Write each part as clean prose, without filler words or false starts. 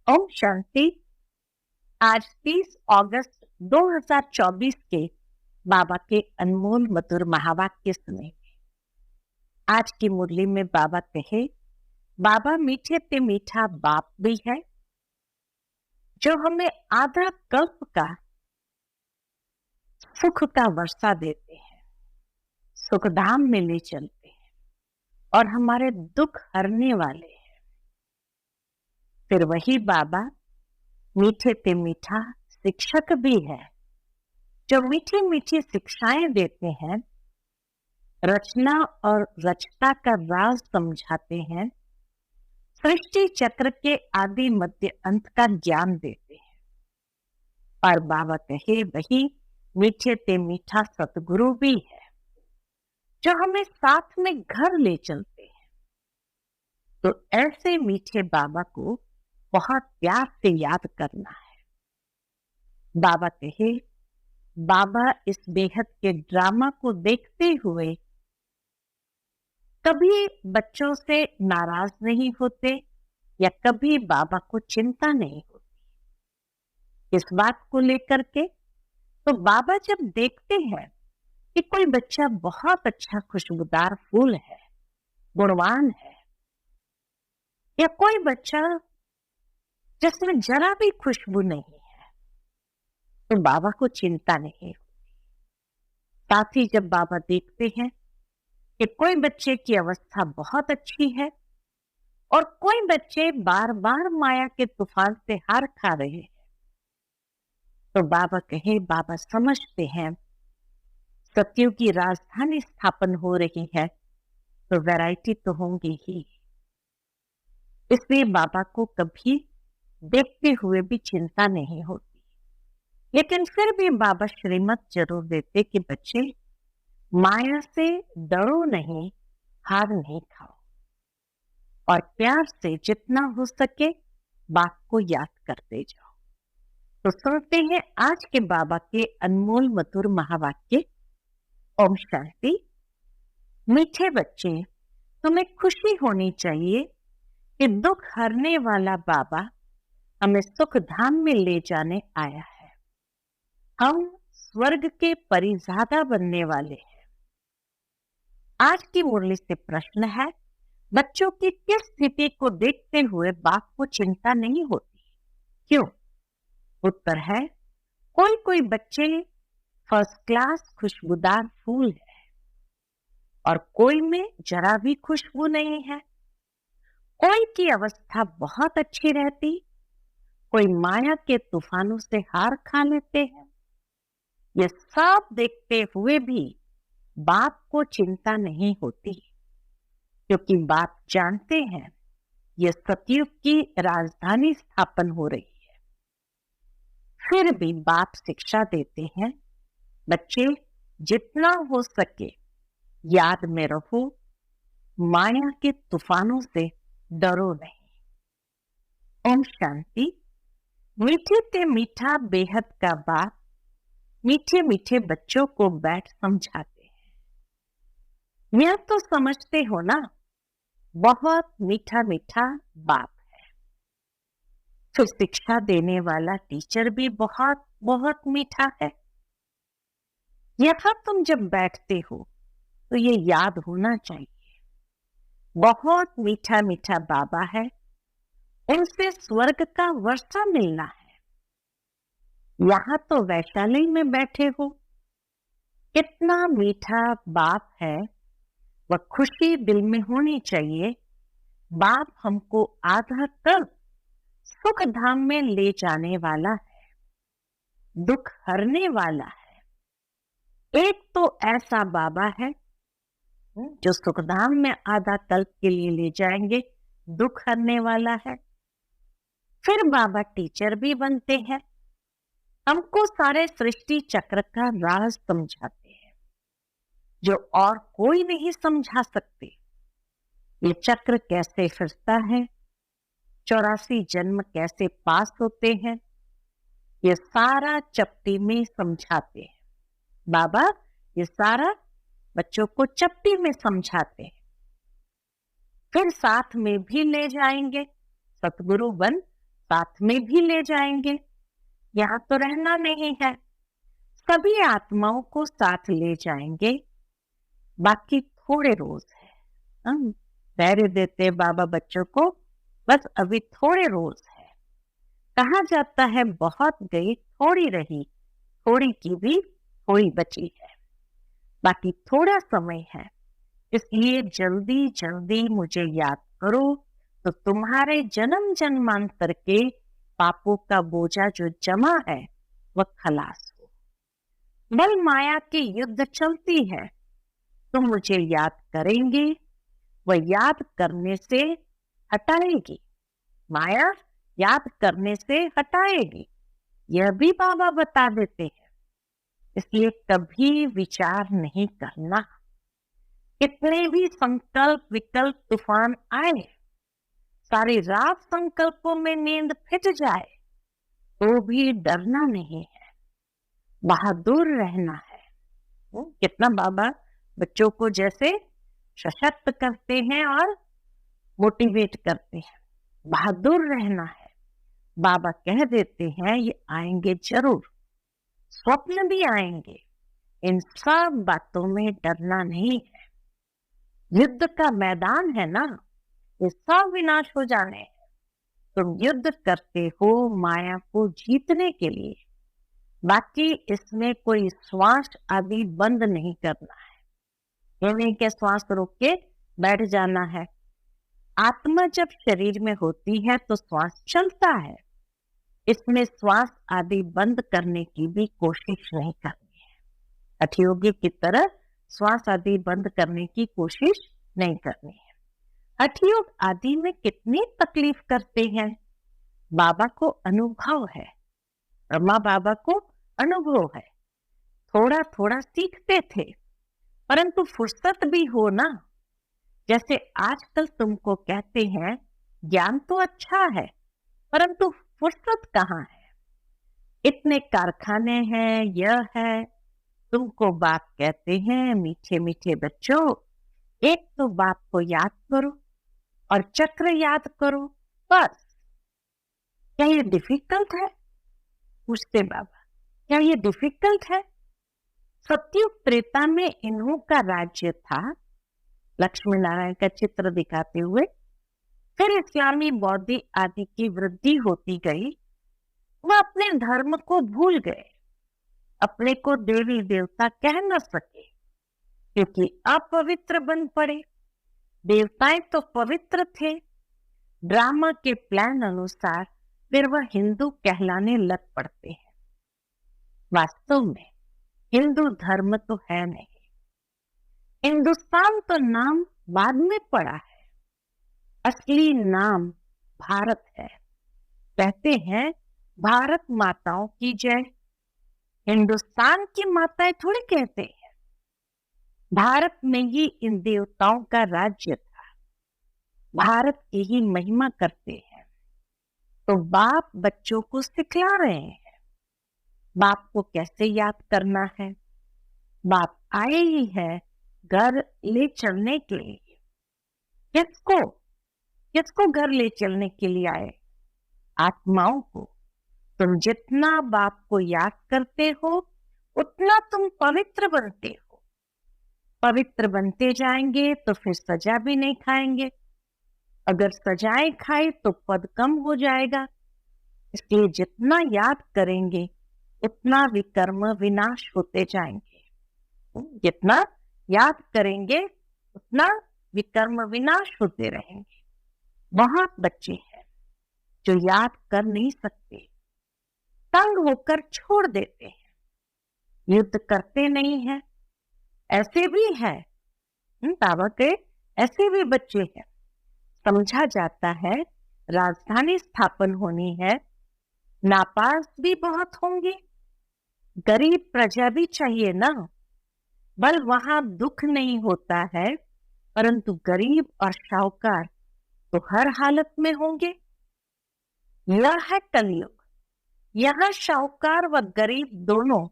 ओम शांति। आज 30 अगस्त 2024 के बाबा के अनमोल मधुर महावाक्य सुने। आज की मुरली में बाबा कहे, बाबा मीठे ते मीठा बाप भी है जो हमें आधा कल्प का सुख का वर्षा देते हैं, सुखधाम में ले चलते हैं और हमारे दुख हरने वाले हैं। फिर वही बाबा मीठे ते मीठा शिक्षक भी है जो मीठी मीठी शिक्षाएं देते हैं, रचना और रचता का राज समझाते हैं, सृष्टि चक्र के आदि मध्य अंत का ज्ञान देते हैं। और बाबा कहे वही मीठे ते मीठा सतगुरु भी है जो हमें साथ में घर ले चलते हैं। तो ऐसे मीठे बाबा को बहुत प्यार से याद करना है। बाबा कहे, बाबा इस बेहद के ड्रामा को देखते हुए कभी बच्चों से नाराज नहीं होते या कभी बाबा को चिंता नहीं होती। इस बात को लेकर के तो बाबा जब देखते हैं कि कोई बच्चा बहुत अच्छा खुशबूदार फूल है, गुणवान है, या कोई बच्चा जिसमें जरा भी खुशबू नहीं है, तो बाबा को चिंता नहीं होती। साथ ही जब बाबा देखते हैं कि कोई बच्चे की अवस्था बहुत अच्छी है और कोई बच्चे बार बार माया के तूफान से हार खा रहे हैं, तो बाबा कहे, बाबा समझते हैं सत्युग की राजधानी स्थापन हो रही है तो वैरायटी तो होंगी ही। इसलिए बाबा को कभी देखते हुए भी चिंता नहीं होती। लेकिन फिर भी बाबा श्रीमत जरूर देते कि बच्चे माया से डरो नहीं, हार नहीं खाओ और प्यार से जितना हो सके बात को याद करते जाओ। तो सुनते हैं आज के बाबा के अनमोल मधुर महावाक्य। ओम शांति। मीठे बच्चे, तुम्हें खुशी होनी चाहिए कि दुख हरने वाला बाबा हमें सुख धाम में ले जाने आया है। हम स्वर्ग के परिज़ादा बनने वाले हैं। आज की मुरली से प्रश्न है, बच्चों की किस स्थिति को देखते हुए बाप को चिंता नहीं होती, क्यों? उत्तर है, कोई कोई बच्चे फर्स्ट क्लास खुशबूदार फूल है और कोई में जरा भी खुशबू नहीं है। कोई की अवस्था बहुत अच्छी रहती, कोई माया के तूफानों से हार खा लेते हैं। ये सब देखते हुए भी बाप को चिंता नहीं होती, क्योंकि बाप जानते हैं ये सतयुग की राजधानी स्थापन हो रही है। फिर भी बाप शिक्षा देते हैं, बच्चे जितना हो सके याद में रहो, माया के तूफानों से डरो नहीं। ओम शांति। मीठे ते मीठा बेहद का बाप मीठे मीठे बच्चों को बैठ समझाते हैं। यह तो समझते हो ना, बहुत मीठा मीठा बाप है। फिर शिक्षा देने वाला टीचर भी बहुत बहुत मीठा है। यह तुम जब बैठते हो तो ये याद होना चाहिए, बहुत मीठा मीठा बाबा है, उनसे स्वर्ग का वर्षा मिलना है। यहाँ तो वैशाली में बैठे हो, कितना मीठा बाप है, वह खुशी दिल में होनी चाहिए। बाप हमको आधा कर सुख धाम में ले जाने वाला है, दुख हरने वाला है। एक तो ऐसा बाबा है जो सुखधाम में आधा कल्प के लिए ले जाएंगे, दुख हरने वाला है। फिर बाबा टीचर भी बनते हैं, हमको सारे सृष्टि चक्र का राज समझाते हैं जो और कोई नहीं समझा सकते। ये चक्र कैसे फिरता है, 84 जन्म कैसे पास होते हैं, ये सारा चपटी में समझाते हैं। बाबा ये सारा बच्चों को चपटी में समझाते हैं। फिर साथ में भी ले जाएंगे, सतगुरु बन साथ में भी ले जाएंगे। यहाँ तो रहना नहीं है, सभी आत्माओं को साथ ले जाएंगे। बाकी थोड़े रोज है, हम धैर्य देते बाबा बच्चों को, बस अभी थोड़े रोज है। कहा जाता है बहुत गई थोड़ी रही, थोड़ी की भी थोड़ी बची है। बाकी थोड़ा समय है, इसलिए जल्दी जल्दी मुझे याद करो, तो तुम्हारे जन्म जन्मांतर के पापों का बोझा जो जमा है वह खलास हो। बल माया की युद्ध चलती है, तुम मुझे याद करेंगे, वह याद करने से हटाएगी। माया याद करने से हटाएगी, यह भी बाबा बता देते हैं। इसलिए कभी विचार नहीं करना। कितने भी संकल्प विकल्प तूफान आए, सारी रात संकल्पों में नींद फिट जाए, तो भी डरना नहीं है, बहादुर रहना है। कितना बाबा बच्चों को जैसे सशक्त करते हैं और मोटिवेट करते हैं। बहादुर रहना है। बाबा कह देते हैं ये आएंगे जरूर, स्वप्न भी आएंगे, इन सब बातों में डरना नहीं है। युद्ध का मैदान है ना, ये सब विनाश हो जाने हैं। तुम युद्ध करते हो माया को जीतने के लिए, बाकी इसमें कोई श्वास आदि बंद नहीं करना है। ये नहीं कि श्वास रोक के बैठ जाना है। आत्मा जब शरीर में होती है तो श्वास चलता है, इसमें श्वास आदि बंद करने की भी कोशिश नहीं करनी है। हठयोगी की तरह श्वास आदि बंद करने की कोशिश नहीं करनी है। हठयोग आदि में कितनी तकलीफ करते हैं, बाबा को अनुभव है, ब्रह्मा बाबा को अनुभव है। थोड़ा थोड़ा सीखते थे, परंतु फुर्सत भी हो ना। जैसे आजकल तुमको कहते हैं ज्ञान तो अच्छा है, परंतु फुर्सत कहाँ है। इतने कारखाने हैं, यह है। तुमको बाप कहते हैं मीठे मीठे बच्चों, एक तो बाप को याद करो और चक्र याद करो, बस। क्या ये डिफिकल्ट है? पूछते बाबा, क्या ये डिफिकल्ट है? सतयुग त्रेता में इन्हों का राज्य था, लक्ष्मी नारायण का चित्र दिखाते हुए। फिर इस्लामी बौद्ध आदि की वृद्धि होती गई, वह अपने धर्म को भूल गए, अपने को देवी देवता कह न सके, क्योंकि अपवित्र बन पड़े। देवताएं तो पवित्र थे। ड्रामा के प्लान अनुसार फिर वह हिंदू कहलाने लग पड़ते हैं। वास्तव में हिंदू धर्म तो है नहीं। हिंदुस्तान तो नाम बाद में पड़ा है, असली नाम भारत है। कहते हैं भारत माताओं की जय। हिंदुस्तान की माताएं थोड़ी कहते हैं। भारत में ही इन देवताओं का राज्य था, भारत की ही महिमा करते हैं। तो बाप बच्चों को सिखला रहे हैं बाप को कैसे याद करना है। बाप आए ही है घर ले चलने के लिए। किसको घर ले चलने के लिए आए? आत्माओं को। तुम जितना बाप को याद करते हो उतना तुम पवित्र बनते हो। पवित्र बनते जाएंगे तो फिर सजा भी नहीं खाएंगे। अगर सजाएं खाए तो पद कम हो जाएगा। इसलिए जितना याद करेंगे उतना विकर्म विनाश होते जाएंगे। जितना याद करेंगे उतना विकर्म विनाश होते रहेंगे। बहुत बच्चे हैं जो याद कर नहीं सकते, तंग होकर छोड़ देते हैं, युद्ध करते नहीं हैं। ऐसे भी है बाबा के, ऐसे भी बच्चे हैं। समझा जाता है राजधानी स्थापन होनी है, नापास भी बहुत होंगे, गरीब प्रजा भी चाहिए ना। बल वहां दुख नहीं होता है, परंतु गरीब और शाहूकार तो हर हालत में होंगे। यह है कलयुग। यहाँ शाहूकार व गरीब दोनों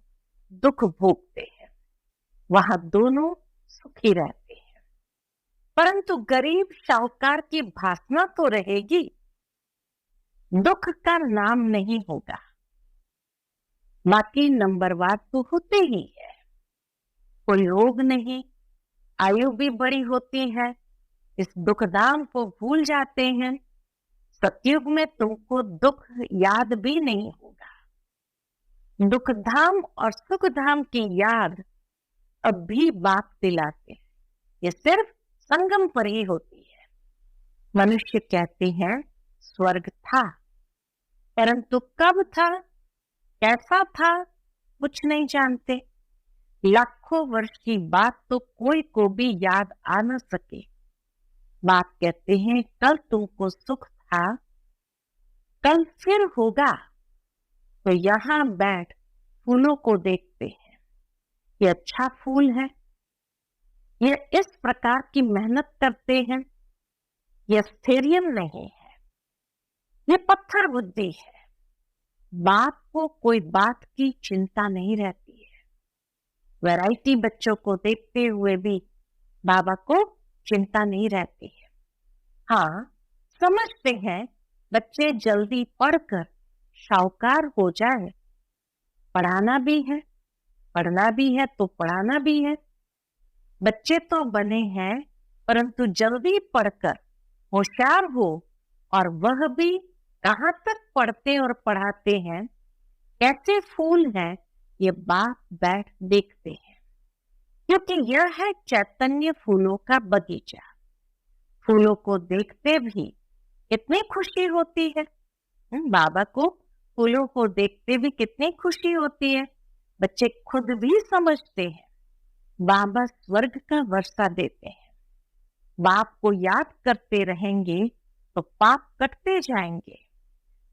दुख भोगते हैं, वहां दोनों सुखी रहते हैं। परंतु गरीब शाहूकार की भासना तो रहेगी। दुख का नाम नहीं होगा। बाकी नंबरवार तो होते ही है, कोई रोग नहीं, आयु भी बड़ी होती है, इस दुख धाम को भूल जाते हैं। सतयुग में तुमको दुख याद भी नहीं होगा। दुख धाम और सुख धाम की याद अब भी बाप दिलाते हैं, ये सिर्फ संगम पर ही होती है। मनुष्य कहते हैं स्वर्ग था, परंतु कब था, कैसा था, कुछ नहीं जानते। लाखों वर्ष की बात तो कोई को भी याद आ न सके। बाप कहते हैं कल तुमको सुख था, कल फिर होगा। तो यहाँ बैठ फूलों को देखते हैं, ये अच्छा फूल है, ये इस प्रकार की मेहनत करते हैं, ये स्थैर्य नहीं है, ये पत्थर बुद्धि है। बाप को कोई बात की चिंता नहीं रहती है। वैरायटी बच्चों को देखते हुए भी बाबा को चिंता नहीं रहती है। हाँ, समझते हैं बच्चे जल्दी पढ़कर शाहूकार हो जाए, पढ़ाना भी है, पढ़ना भी है तो पढ़ाना भी है। बच्चे तो बने हैं, परंतु जल्दी पढ़कर होशियार हो, और वह भी कहाँ तक पढ़ते और पढ़ाते हैं, कैसे फूल हैं, ये बाप बैठ देखते हैं। क्योंकि यह है चैतन्य फूलों का बगीचा। फूलों को देखते भी कितनी खुशी होती है। बाबा को फूलों को देखते भी कितनी खुशी होती है। बच्चे खुद भी समझते हैं बाबा स्वर्ग का वर्षा देते हैं। बाप को याद करते रहेंगे तो पाप कटते जाएंगे,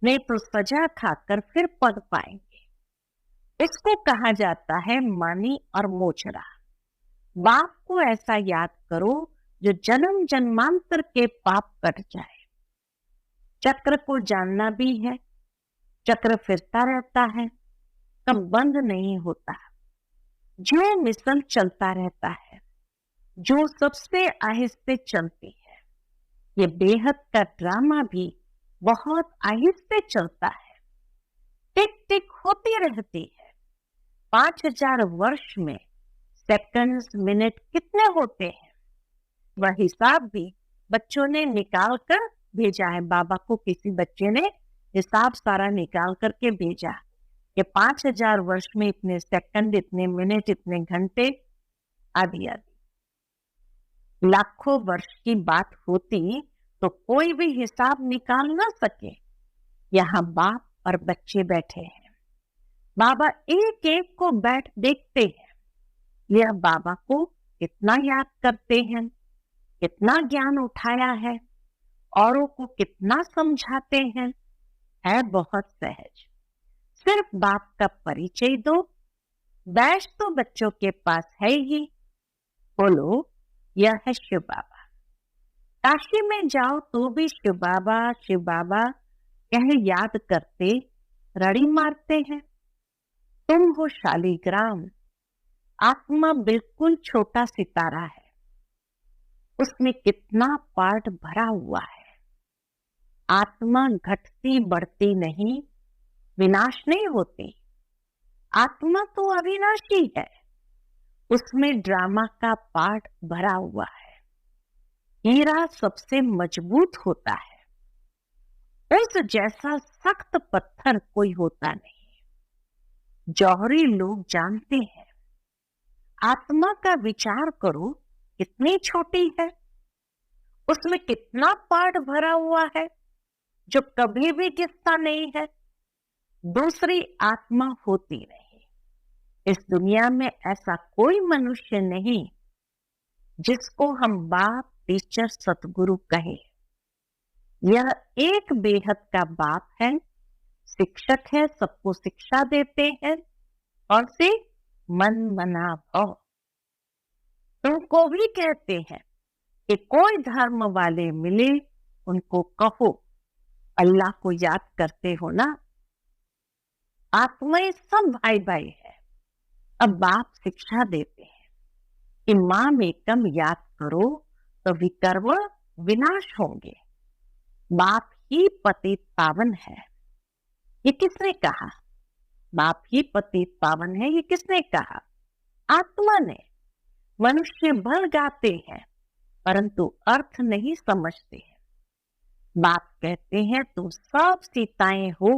नहीं तो सजा खाकर फिर पढ़ पाएंगे। इसको कहा जाता है मानी और मोचड़ा। बाप को ऐसा याद करो जो जन्म जन्मांतर के पाप कट जाए। चक्र को जानना भी है, चक्र फिरता रहता है, कब बंद नहीं होता, जो मिसल चलता रहता है, जो सबसे आहिस्ते चलती है। ये बेहद का ड्रामा भी बहुत आहिस्ते चलता है, टिक टिक होती रहती है। 5000 वर्ष में सेकंड्स मिनट कितने होते हैं, वह हिसाब भी बच्चों ने निकाल कर भेजा है। बाबा को किसी बच्चे ने हिसाब सारा निकाल करके भेजा कि 5000 वर्ष में इतने सेकंड, इतने मिनट, इतने घंटे, आदि आदि। लाखों वर्ष की बात होती तो कोई भी हिसाब निकाल ना सके। यहाँ बाप और बच्चे बैठे हैं, बाबा एक एक को बैठ देखते हैं। यह बाबा को कितना याद करते हैं, कितना ज्ञान उठाया है, औरों को कितना समझाते हैं, है बहुत सहज। सिर्फ बाप का परिचय दो, बैश तो बच्चों के पास है ही। बोलो यह है शिव बाबा। काशी में जाओ तो भी शिव बाबा कह याद करते, रड़ी मारते हैं। तुम हो शालीग्राम, आत्मा बिल्कुल छोटा सितारा है, उसमें कितना पार्ट भरा हुआ है। आत्मा घटती बढ़ती नहीं, विनाश नहीं होती। आत्मा तो अविनाशी है, उसमें ड्रामा का पार्ट भरा हुआ है। हीरा सबसे मजबूत होता है, उस जैसा सख्त पत्थर कोई होता नहीं। जौहरी लोग जानते हैं। आत्मा का विचार करो, कितनी छोटी है, उसमें कितना पार्ट भरा हुआ है जो कभी भी गिरता नहीं है। दूसरी आत्मा होती नहीं। इस दुनिया में ऐसा कोई मनुष्य नहीं जिसको हम बाप, टीचर, सतगुरु कहे। यह एक बेहद का बाप है, शिक्षक है, सबको शिक्षा देते हैं। और से मन मना भाव। तुमको भी कहते हैं कि कोई धर्म वाले मिले, उनको कहो अल्लाह को याद करते हो ना। आत्माएं सब भाई भाई है। अब बाप शिक्षा देते हैं कि माम एकम याद करो तो विकर्म विनाश होंगे। बाप ही पतित पावन है। ये किसने कहा? बाप ही पतित पावन है, ये किसने कहा? आत्मा ने। मनुष्य भल गाते हैं परंतु अर्थ नहीं समझते हैं। बाप कहते हैं तुम सब सीताएं हो,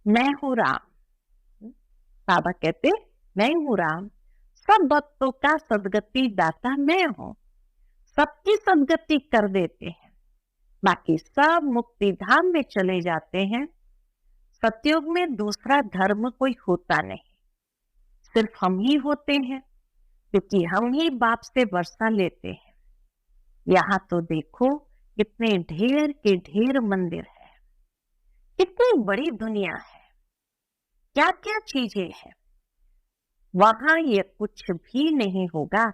मैं हूं राम। बाबा कहते मैं हूं राम, सब भक्तों का सदगति दाता मैं हूं, सबकी सदगति कर देते हैं। बाकी सब मुक्ति धाम में चले जाते हैं। सतयुग में दूसरा धर्म कोई होता नहीं, सिर्फ हम ही होते हैं, क्योंकि हम ही बाप से वर्षा लेते हैं। यहाँ तो देखो कितने ढेर के ढेर मंदिर है, कितनी बड़ी दुनिया है, क्या क्या चीजें हैं। वहां ये कुछ भी नहीं होगा,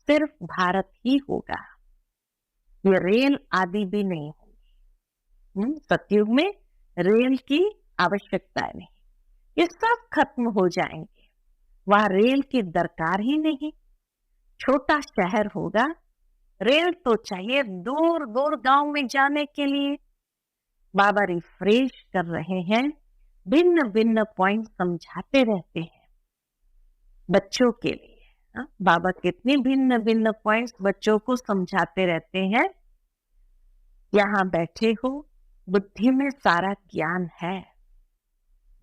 सिर्फ भारत ही होगा। ये रेल आदि भी नहीं होगी। सतयुग में रेल की आवश्यकता नहीं, ये सब खत्म हो जाएंगे। वहां रेल की दरकार ही नहीं। छोटा शहर होगा, रेल तो चाहिए दूर दूर गांव में जाने के लिए। बाबा रिफ्रेश कर रहे हैं, भिन्न भिन्न पॉइंट समझाते रहते हैं बच्चों के लिए। बाबा कितने भिन्न भिन्न पॉइंट्स बच्चों को समझाते रहते हैं। यहाँ बैठे हो, बुद्धि में सारा ज्ञान है।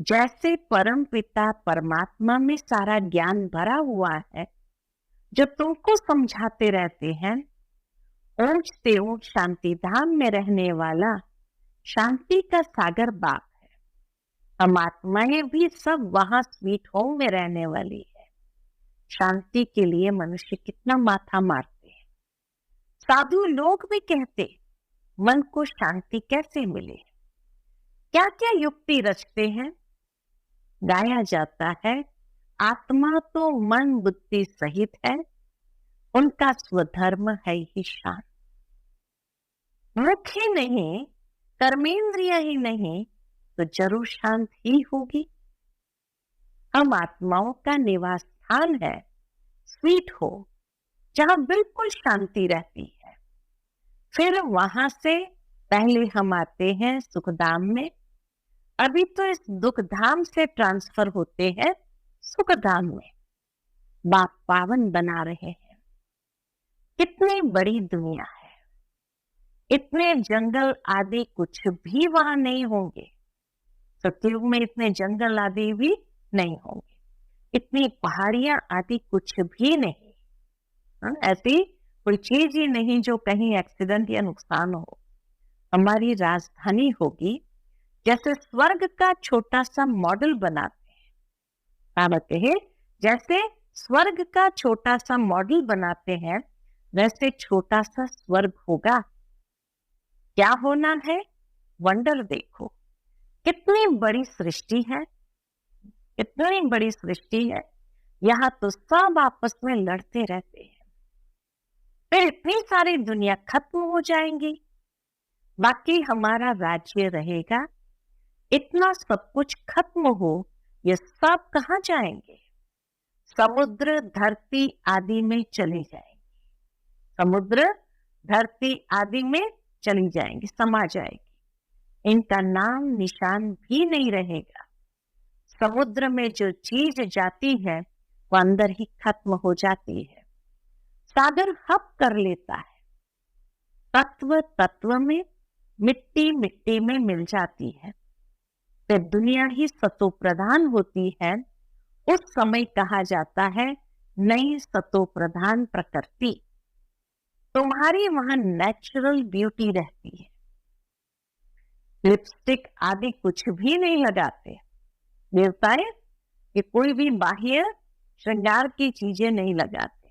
जैसे परम पिता परमात्मा में सारा ज्ञान भरा हुआ है, जो तुमको समझाते रहते हैं। ऊंच से ऊंच शांति धाम में रहने वाला शांति का सागर बाप है। हम आत्माएं भी सब वहां स्वीट होम में रहने वाली है। शांति के लिए मनुष्य कितना माथा मारते हैं। साधु लोग भी कहते मन को शांति कैसे मिले, क्या क्या युक्ति रचते हैं। गाया जाता है आत्मा तो मन बुद्धि सहित है, उनका स्वधर्म है ही शांत। मुख ही नहीं, कर्मेंद्रिय ही नहीं, तो जरूर शांत ही होगी। हम आत्माओं का निवास स्थान है स्वीट हो, जहां बिल्कुल शांति रहती है। फिर वहां से पहले हम आते हैं सुखधाम में। अभी तो इस दुखधाम से ट्रांसफर होते हैं सुखधाम में। बाप पावन बना रहे हैं। कितनी बड़ी दुनिया है, इतने जंगल आदि कुछ भी वहां नहीं होंगे। सतयुग में इतने जंगल आदि भी नहीं होंगे, इतनी पहाड़ियां आदि कुछ भी नहीं। ऐसी कोई चीज ही नहीं जो कहीं एक्सीडेंट या नुकसान हो। हमारी राजधानी होगी, जैसे स्वर्ग का छोटा सा मॉडल बनाते हैं। बाबा कहे जैसे स्वर्ग का छोटा सा मॉडल बनाते हैं, वैसे छोटा सा स्वर्ग होगा। क्या होना है? वंडर देखो, कितनी बड़ी सृष्टि है, कितनी बड़ी सृष्टि है। यहाँ तो सब आपस में लड़ते रहते हैं। फिर इतनी सारी दुनिया खत्म हो जाएंगी, बाकी हमारा राज्य रहेगा। इतना सब कुछ खत्म हो, ये सब कहाँ जाएंगे? समुद्र धरती आदि में चले जाएंगे। समुद्र धरती आदि में चली जाएंगी, समा जाएगी। इनका नाम निशान भी नहीं रहेगा। समुद्र में जो चीज जाती है वो अंदर ही खत्म हो जाती है। सागर हप कर लेता है, तत्व तत्व में, मिट्टी मिट्टी में मिल जाती है। फिर दुनिया ही सतो प्रधान होती है। उस समय कहा जाता है नई सतो प्रधान प्रकृति। तुम्हारी वहां नेचुरल ब्यूटी रहती है। लिपस्टिक आदि कुछ भी नहीं लगाते देवताएं, ये कोई भी बाह्य श्रृंगार की चीजें नहीं लगाते।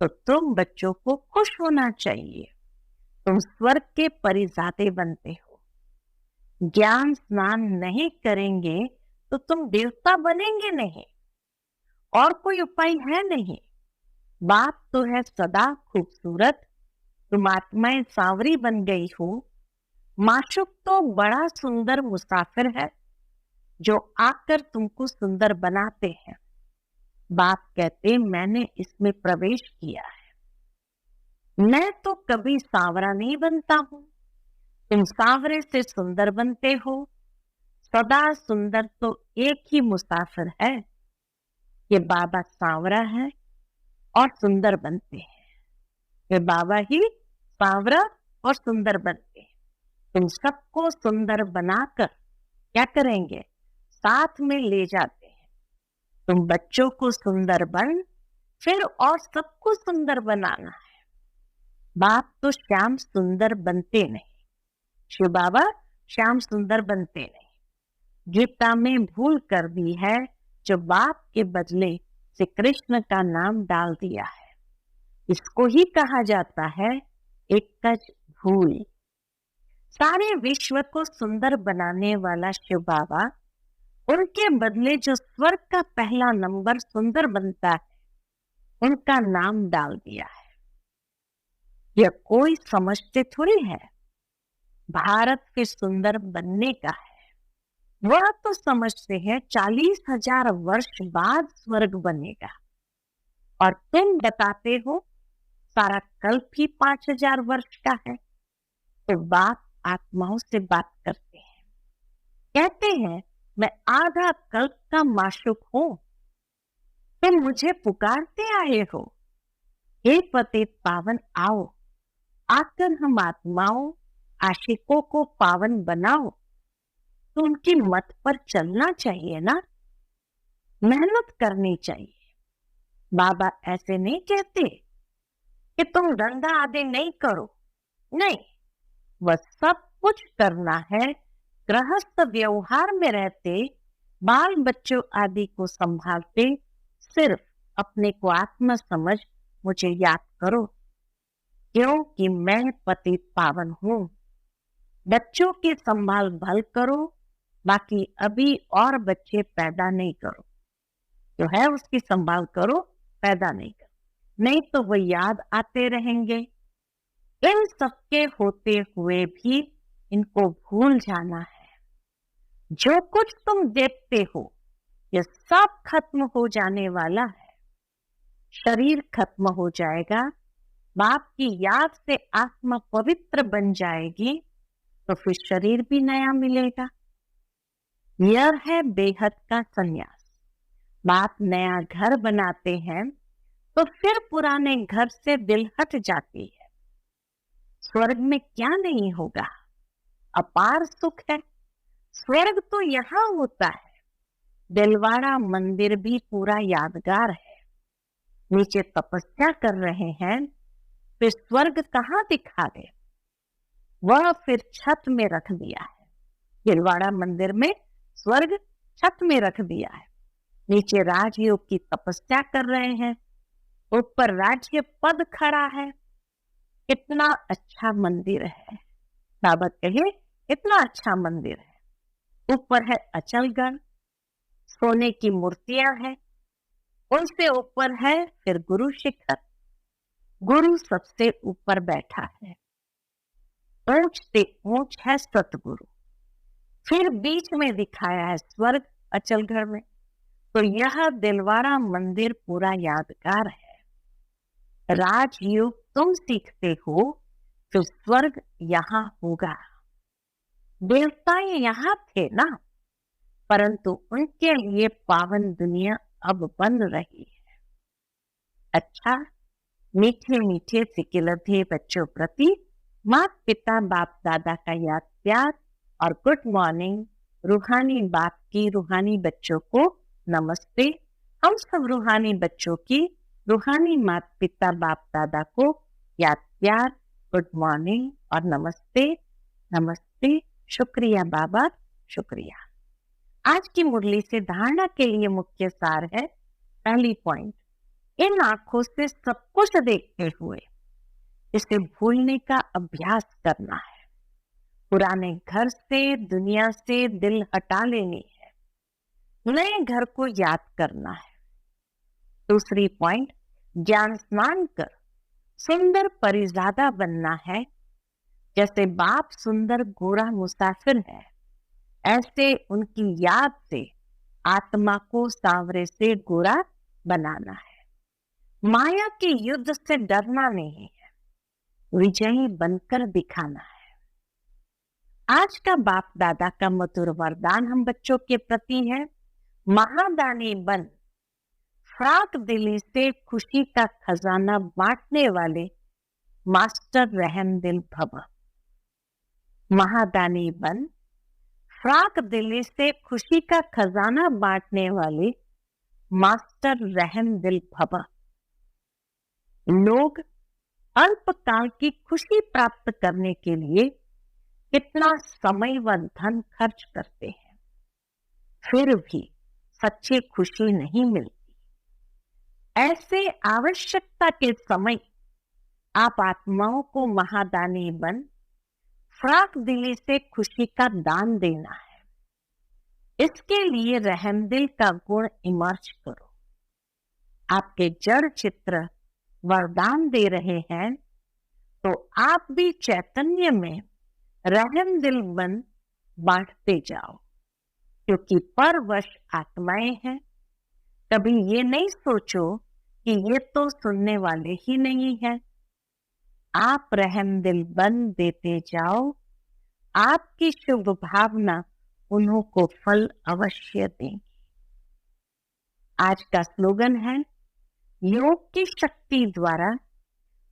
तो तुम बच्चों को खुश होना चाहिए। तुम स्वर्ग के परिजाते बनते हो। ज्ञान स्नान नहीं करेंगे तो तुम देवता बनेंगे नहीं, और कोई उपाय है नहीं। बाप तो है सदा खूबसूरत, तुम आत्माएं सांवरी बन गई हो। माशुक तो बड़ा सुंदर मुसाफिर है, जो आकर तुमको सुंदर बनाते हैं। बाप कहते मैंने इसमें प्रवेश किया है। मैं तो कभी सांवरा नहीं बनता हूं, तुम सांवरे से सुंदर बनते हो। सदा सुंदर तो एक ही मुसाफिर है, ये बाबा सांवरा है और सुंदर बनते हैं। ये बाबा ही सांवरा और सुंदर बनते हैं। तुम सबको सुंदर बनाकर क्या करेंगे? साथ में ले जाते हैं। तुम बच्चों को सुंदर बन, फिर और सबको सुंदर बनाना है। बाप तो श्याम सुंदर बनते नहीं, शिव बाबा श्याम सुंदर बनते नहीं। गीता में भूल कर दी है, जो बाप के बदले से कृष्ण का नाम डाल दिया है। इसको ही कहा जाता है एकच भूल। सारे विश्व को सुंदर बनाने वाला शिव बाबा, उनके बदले जो स्वर्ग का पहला नंबर सुंदर बनता है, उनका नाम डाल दिया है। यह कोई समझते थोड़ी है भारत के सुंदर बनने का है। वह तो समझते हैं 40,000 वर्ष बाद स्वर्ग बनेगा, और तुम बताते हो सारा कल्प ही 5,000 वर्ष का है। तो बाप आत्माओं से बात करते हैं, कहते हैं मैं आधा कल्प का माशूक हूं, तुम मुझे पुकारते आए हो। हे पतित पावन आओ, आकर हम आत्माओं आशिकों को पावन बनाओ। तो उनकी मत पर चलना चाहिए ना, मेहनत करनी चाहिए। बाबा ऐसे नहीं कहते कि तुम धंधा आदि नहीं करो, नहीं, वह सब कुछ करना है। गृहस्थ व्यवहार में रहते, बाल बच्चों आदि को संभालते, सिर्फ अपने को आत्मा समझ मुझे याद करो, क्योंकि मैं पतित पावन हूं। बच्चों की संभाल भल करो, बाकी अभी और बच्चे पैदा नहीं करो। जो है उसकी संभाल करो, पैदा नहीं करो, नहीं तो वो याद आते रहेंगे। इन सबके होते हुए भी इनको भूल जाना है। जो कुछ तुम देखते हो ये सब खत्म हो जाने वाला है। शरीर खत्म हो जाएगा, बाप की याद से आत्मा पवित्र बन जाएगी, तो फिर शरीर भी नया मिलेगा। यह है बेहद का संन्यास। बाप नया घर बनाते हैं तो फिर पुराने घर से दिल हट जाती है। स्वर्ग में क्या नहीं होगा, अपार सुख है। स्वर्ग तो यहाँ होता है। दिलवाड़ा मंदिर भी पूरा यादगार है। नीचे तपस्या कर रहे हैं, फिर स्वर्ग कहाँ दिखा दे, वह फिर छत में रख दिया है। दिलवाड़ा मंदिर में स्वर्ग छत में रख दिया है। नीचे राजयोग की तपस्या कर रहे हैं, ऊपर राज्य पद खड़ा है। कितना अच्छा मंदिर है, बाबा कहे इतना अच्छा मंदिर है। ऊपर है अचलगढ़, सोने की मूर्तियां हैं, उनसे ऊपर है फिर गुरु शिखर। गुरु सबसे ऊपर बैठा है, ऊंच से ऊंच है सतगुरु। फिर बीच में दिखाया है स्वर्ग अचलगढ़ में। तो यह दिलवाड़ा मंदिर पूरा यादगार है। राजयोग तुम सीखते हो, फिर स्वर्ग यहाँ होगा। देवता यहाँ थे ना, परंतु उनके लिए पावन दुनिया अब बन रही है। अच्छा, मीठे मीठे सिकिलधे बच्चों प्रति माता पिता बाप दादा का याद प्यार और गुड मॉर्निंग। रूहानी बाप की रूहानी बच्चों को नमस्ते। हम सब रूहानी बच्चों की रूहानी माता पिता बाप दादा को याद प्यार, गुड मॉर्निंग और नमस्ते। नमस्ते, शुक्रिया बाबा, शुक्रिया। आज की मुरली से धारणा के लिए मुख्य सार है, पहली पॉइंट, इन आंखों से सब कुछ देखते हुए इसे भूलने का अभ्यास करना है। पुराने घर से, दुनिया से दिल हटा लेनी है, नए घर को याद करना है। दूसरी पॉइंट, ज्ञान स्नान कर सुंदर परिजादा बनना है। जैसे बाप सुंदर गोरा मुसाफिर है, ऐसे उनकी याद से आत्मा को सांवरे से गोरा बनाना है। माया के युद्ध से डरना नहीं है, विजयी बनकर दिखाना है। आज का बाप दादा का मधुर वरदान हम बच्चों के प्रति है, महादानी बन, फ्राक दिली से खुशी का खजाना बांटने वाले मास्टर रहमदिल भव। महादानी बन, फ्राक दिली से खुशी का खजाना बांटने वाले मास्टर रहमदिल भव। लोग अल्पकाल की खुशी प्राप्त करने के लिए कितना समय व धन खर्च करते हैं, फिर भी सच्ची खुशी नहीं मिलती। ऐसे आवश्यकता के समय आप आत्माओं को महादानी बन, फ्राक दिली से खुशी का दान देना है। इसके लिए रहमदिल का गुण इमर्ज करो। आपके जड़ चित्र वरदान दे रहे हैं, तो आप भी चैतन्य में रहमदिल बन बांटते जाओ, क्योंकि परवश आत्माएं हैं। कभी ये नहीं सोचो कि ये तो सुनने वाले ही नहीं हैं। आप रहमदिल बन देते जाओ, आपकी शुभ भावना उन्हों को फल अवश्य देंगी। आज का स्लोगन है, योग की शक्ति द्वारा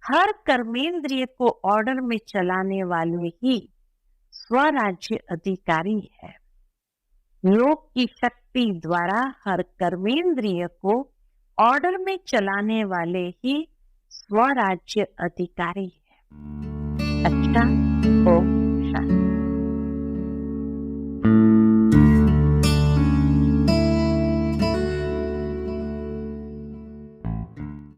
हर कर्मेंद्रिय को ऑर्डर में चलाने वाले ही स्वराज्य अधिकारी है। योग की शक्ति द्वारा हर कर्मेंद्रिय को ऑर्डर में चलाने वाले ही स्वराज्य अधिकारी है। अच्छा, ओम